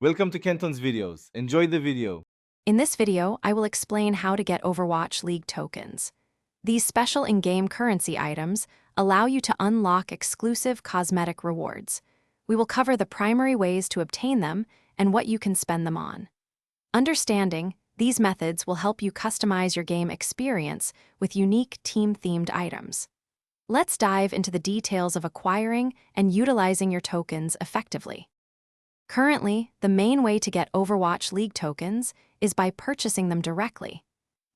Welcome to Kenton's videos. Enjoy the video. In this video, I will explain how to get Overwatch League tokens. These special in-game currency items allow you to unlock exclusive cosmetic rewards. We will cover the primary ways to obtain them and what you can spend them on. Understanding these methods will help you customize your game experience with unique team-themed items. Let's dive into the details of acquiring and utilizing your tokens effectively. Currently, the main way to get Overwatch League tokens is by purchasing them directly.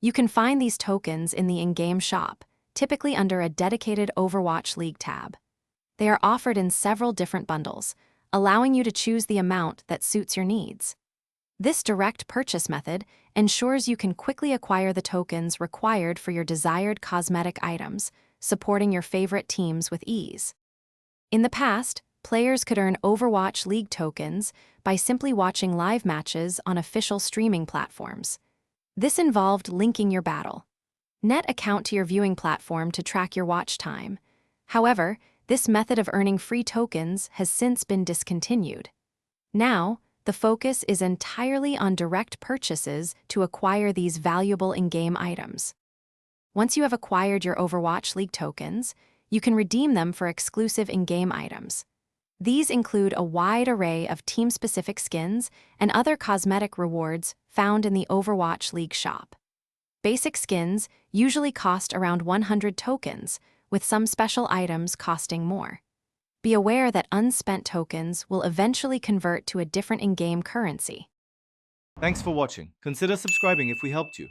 You can find these tokens in the in-game shop, typically under a dedicated Overwatch League tab. They are offered in several different bundles, allowing you to choose the amount that suits your needs. This direct purchase method ensures you can quickly acquire the tokens required for your desired cosmetic items, supporting your favorite teams with ease. In the past, players could earn Overwatch League tokens by simply watching live matches on official streaming platforms. This involved linking your Battle.net account to your viewing platform to track your watch time. However, this method of earning free tokens has since been discontinued. Now, the focus is entirely on direct purchases to acquire these valuable in-game items. Once you have acquired your Overwatch League tokens, you can redeem them for exclusive in-game items. These include a wide array of team-specific skins and other cosmetic rewards found in the Overwatch League shop. Basic skins usually cost around 100 tokens, with some special items costing more. Be aware that unspent tokens will eventually convert to a different in-game currency. Thanks for watching. Consider subscribing if we helped you.